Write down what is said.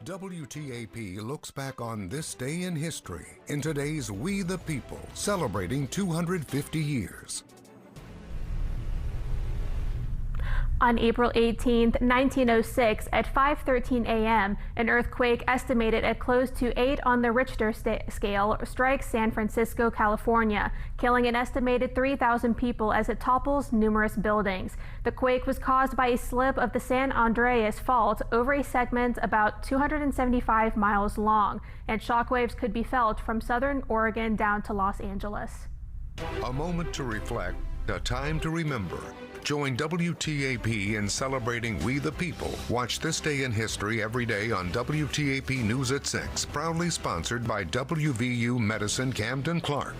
WTAP looks back on this day in history in today's We the People, celebrating 250 years. On April 18, 1906, at 5:13 a.m., an earthquake estimated at close to 8 on the Richter scale strikes San Francisco, California, killing an estimated 3,000 people as it topples numerous buildings. The quake was caused by a slip of the San Andreas Fault over a segment about 275 miles long, and shockwaves could be felt from southern Oregon down to Los Angeles. A moment to reflect, a time to remember. Join WTAP in celebrating We the People. Watch This Day in History every day on WTAP News at 6, proudly sponsored by WVU Medicine Camden Clark.